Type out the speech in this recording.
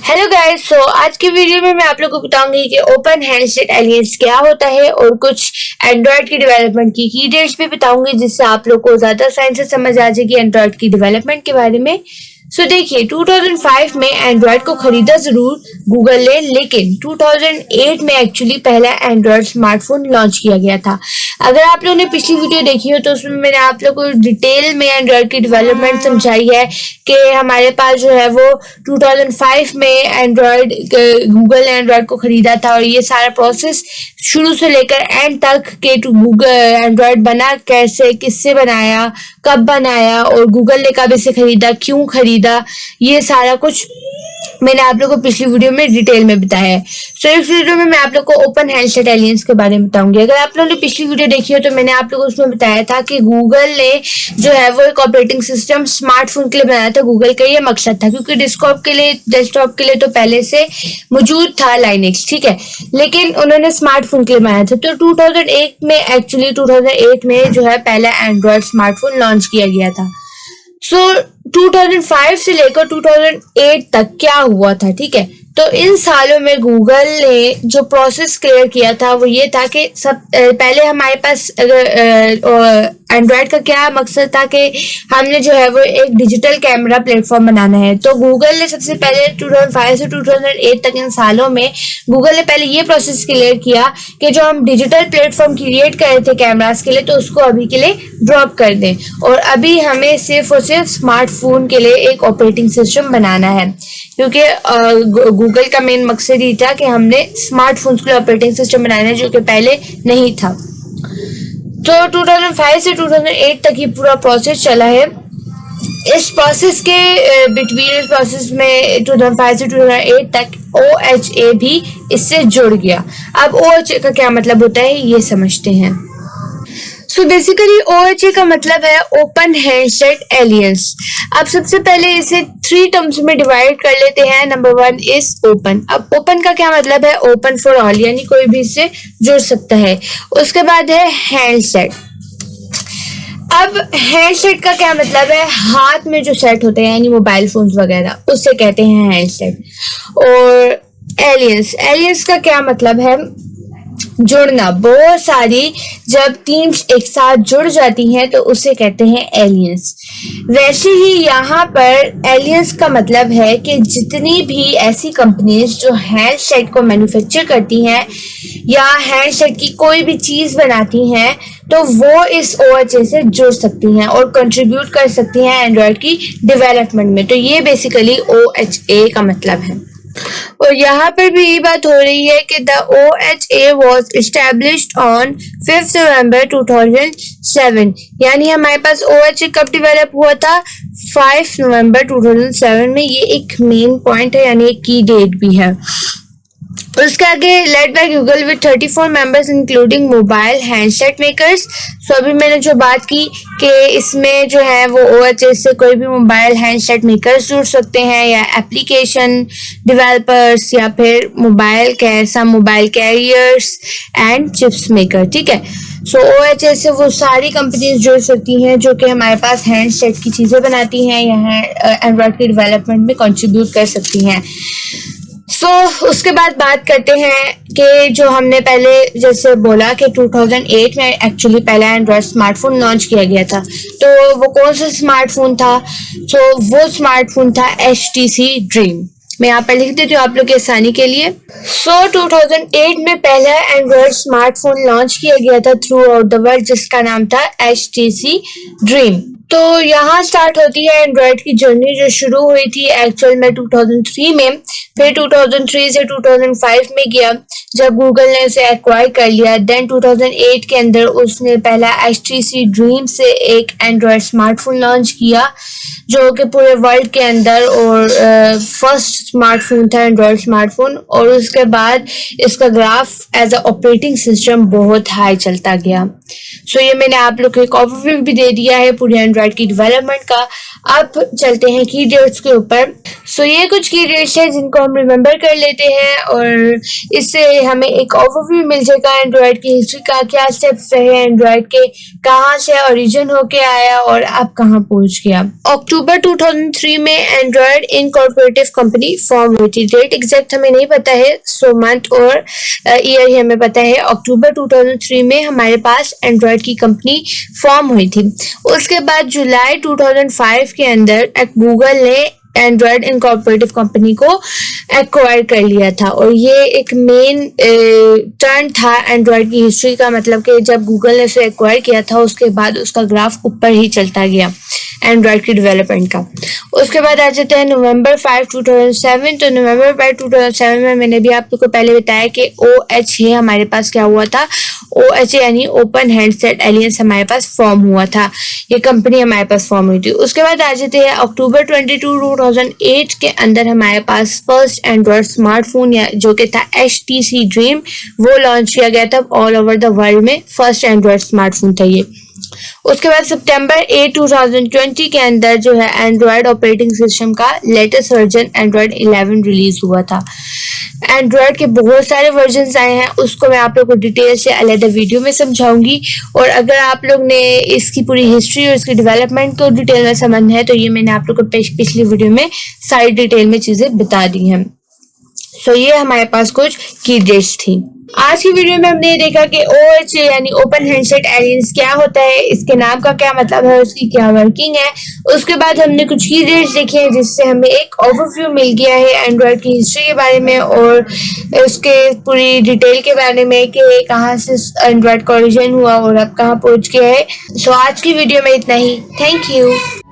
Hello guys, सो आज की video में मैं आप लोगों को बताऊंगी कि ओपन हैंडसेट एलियंस क्या होता है और कुछ एंड्रॉयड की डेवलपमेंट की डिटेल्स भी बताऊंगी, जिससे आप लोग को ज्यादा आसानी से समझ आ जाएगी एंड्रॉयड की डेवलपमेंट के बारे में। सो देखिए, 2005 में एंड्रॉयड को खरीदा जरूर गूगल ने, लेकिन 2008 में एक्चुअली पहला एंड्रॉयड स्मार्टफोन लॉन्च किया गया था। अगर आप लोगों ने पिछली वीडियो देखी हो तो उसमें मैंने आप लोगों को डिटेल में एंड्रॉयड की डेवलपमेंट समझाई है कि हमारे पास जो है वो 2005 में एंड्रॉयड गूगल ने एंड्रॉयड को खरीदा था, और ये सारा प्रोसेस शुरू से लेकर एंड तक के गूगल एंड्रॉयड बना कैसे, किससे बनाया, कब बनाया और गूगल ने कब इसे खरीदा, क्यों खरीदा, ये सारा कुछ मैंने आप लोगों को पिछली वीडियो में डिटेल में बताया है। सो इस वीडियो में मैं आप लोगों को ओपन हैंडसेट एलियंस के बारे में बताऊंगी। अगर आप लोगों ने पिछली वीडियो देखी हो तो मैंने आप लोगों को उसमें बताया था कि गूगल ने जो है वो एक ऑपरेटिंग सिस्टम स्मार्टफोन के लिए बनाया था। गूगल का ये मकसद था, क्योंकि डेस्कटॉप के लिए तो पहले से मौजूद था लाइनेक्स, ठीक है, लेकिन उन्होंने स्मार्टफोन के लिए बनाया था। तो 2008 में जो है पहला एंड्रॉयड स्मार्टफोन लॉन्च किया गया था। सो 2005 से लेकर 2008 तक क्या हुआ था, ठीक है, तो इन सालों में गूगल ने जो प्रोसेस क्लियर किया था वो ये था कि पहले हमारे पास एंड्रॉयड का क्या मकसद था कि हमने जो है वो एक डिजिटल कैमरा प्लेटफॉर्म बनाना है। तो गूगल ने सबसे पहले 2005 से 2008 तक इन सालों में गूगल ने पहले ये प्रोसेस क्लियर किया कि जो हम डिजिटल प्लेटफॉर्म क्रिएट कर रहे थे कैमरास के लिए, तो उसको अभी के लिए ड्रॉप कर दें, और अभी हमें सिर्फ और सिर्फ स्मार्टफोन के लिए एक ऑपरेटिंग सिस्टम बनाना है, क्योंकि गूगल का मेन मकसद ही था कि हमने स्मार्टफोन्स के लिए ऑपरेटिंग सिस्टम बनाना है, जो कि पहले नहीं था। तो 2005 से 2008 तक ये पूरा प्रोसेस चला है। इस प्रोसेस के बिटवीन प्रोसेस में 2005 से 2008 तक OHA भी इससे जुड़ गया। अब OHA का क्या मतलब होता है ये समझते हैं। सो बेसिकली OHA का मतलब है ओपन हैंडसेट एलियंस। अब सबसे पहले इसे 3 टर्म्स में डिवाइड कर लेते हैं। Number 1 is open. अब ओपन का क्या मतलब है? ओपन फॉर ऑल, यानी कोई भी इससे जुड़ सकता है। उसके बाद है हैंडसेट। अब हैंडसेट का क्या मतलब है? हाथ में जो सेट होते हैं यानी मोबाइल फोन्स वगैरह, उससे कहते हैं हैंडसेट। और एलियंस का क्या मतलब है? जुड़ना। बहुत सारी जब टीम्स एक साथ जुड़ जाती हैं तो उसे कहते हैं एलियंस। वैसे ही यहाँ पर एलियंस का मतलब है कि जितनी भी ऐसी कंपनीज जो हैंडसेट को मैन्युफैक्चर करती हैं या हैंडसेट की कोई भी चीज बनाती हैं, तो वो इस OHA से जुड़ सकती हैं और कंट्रीब्यूट कर सकती हैं एंड्रॉयड की डेवलपमेंट में। तो ये बेसिकली OHA का मतलब है। और यहाँ पर भी ये बात हो रही है कि the OHA was established on 5 नवंबर 2007, यानी हमारे पास OHA कब डेवलप हुआ था? 5 नवंबर 2007 में। ये एक मेन पॉइंट है, यानी एक की डेट भी है। उसके आगे led by Google with 34 members including mobile handset makers. So अभी मैंने जो बात की कि इसमें जो है वो OHA से कोई भी मोबाइल हैंडसेट मेकर्स जुड़ सकते हैं, या एप्लीकेशन डेवलपर्स, या फिर mobile carriers and chips maker, ठीक है। सो OHA से वो सारी कंपनीज जुड़ सकती हैं जो कि हमारे पास हैंडसेट की चीजें बनाती हैं या एंड्रॉयड की डेवलपमेंट में कंट्रीब्यूट कर सकती हैं। उसके बाद बात करते हैं कि जो हमने पहले जैसे बोला कि 2008 में एक्चुअली पहला एंड्रॉयड स्मार्टफोन लॉन्च किया गया था। तो वो कौन सा स्मार्टफोन था? वो स्मार्टफोन था HTC ड्रीम। मैं यहाँ पर लिख देती हूँ आप लोग की आसानी के लिए। 2008 में पहला एंड्रॉयड स्मार्टफोन लॉन्च किया गया था थ्रू आउट द वर्ल्ड, जिसका नाम था HTC ड्रीम। तो यहाँ स्टार्ट होती है एंड्रॉयड की जर्नी, जो शुरू हुई थी एक्चुअल में 2003 में, फिर 2003 से 2005 में गया जब गूगल ने उसे एक्वायर कर लिया। देन 2008 के अंदर उसने पहला HTC ड्रीम से एक एंड्रॉयड स्मार्टफोन लॉन्च किया, जो कि पूरे वर्ल्ड के अंदर और फर्स्ट स्मार्टफोन था एंड्रॉयड स्मार्टफोन। और उसके बाद इसका graph as a operating system बहुत हाई चलता गया। सो ये मैंने आप लोग को एक ओवरव्यू भी दे दिया है पूरे एंड्रॉयड की डेवलपमेंट का। अब चलते हैं की डेट्स के ऊपर। सो ये कुछ की डेट्स हैं जिनको हम रिमेम्बर कर लेते हैं और इससे हमें एक ओवरव्यू मिल जाएगा एंड्रॉयड की हिस्ट्री का, क्या स्टेप्स रहे एंड्रॉयड के, कहाँ से ओरिजिन होके आया और अब कहाँ पहुंच गया। अक्टूबर 2003 में एंड्रॉयड इनकॉर्पोरेटिव कंपनी फॉर्म हुई थी। डेट एग्जैक्ट हमें नहीं पता है, सो मंथ और ईयर ही हमें पता है। अक्टूबर 2003 में हमारे पास एंड्रॉयड की कंपनी फॉर्म हुई थी। उसके बाद जुलाई 2005 के अंदर गूगल ने एंड्रॉयड इनकॉर्पोरेटिव कंपनी को एक्वायर कर लिया था और ये एक मेन टर्न था एंड्रॉयड की हिस्ट्री का। मतलब कि जब गूगल ने उसे एक्वायर किया था उसके बाद उसका ग्राफ ऊपर ही चलता गया एंड्रॉयड की डेवलपमेंट का। उसके बाद आ जाते हैं नवंबर 5, 2007। तो नवंबर 5, 2007 में मैंने भी आप लोग को पहले बताया कि OHA हमारे पास क्या हुआ था। OHA यानी ओपन हैंडसेट एलियंस हमारे पास फॉर्म हुआ था, ये कंपनी हमारे पास फॉर्म हुई थी। उसके बाद आ जाते हैं अक्टूबर 22, 2008 के अंदर हमारे पास फर्स्ट एंड्रॉयड स्मार्टफोन या जो कि था HTC ड्रीम, वो लॉन्च किया गया था ऑल ओवर द वर्ल्ड में। फर्स्ट एंड्रॉयड स्मार्टफोन था ये। उसके बाद सितंबर 8, 2020 के अंदर जो है एंड्रॉयड ऑपरेटिंग सिस्टम का लेटेस्ट वर्जन एंड्रॉयड 11 रिलीज हुआ था। एंड्रॉयड के बहुत सारे वर्जन आए हैं, उसको मैं आप लोग को डिटेल से अलग वीडियो में समझाऊंगी। और अगर आप लोग ने इसकी पूरी हिस्ट्री और इसकी डेवलपमेंट को डिटेल में समझना है तो ये मैंने आप लोग को पिछली वीडियो में सारी डिटेल में चीजें बता दी हैं। सो ये हमारे पास कुछ की डेट्स थी। आज की वीडियो में हमने देखा कि OHA यानी ओपन हैंडसेट एलियंस क्या होता है, इसके नाम का क्या मतलब है, उसकी क्या वर्किंग है। उसके बाद हमने कुछ की डेट्स देखी है जिससे हमें एक ओवरव्यू मिल गया है एंड्रॉयड की हिस्ट्री के बारे में और उसके पूरी डिटेल के बारे में कि कहाँ से एंड्रॉयड का ओरिजिन हुआ और अब कहाँ पहुंच गया है। सो आज की वीडियो में इतना ही। Thank you.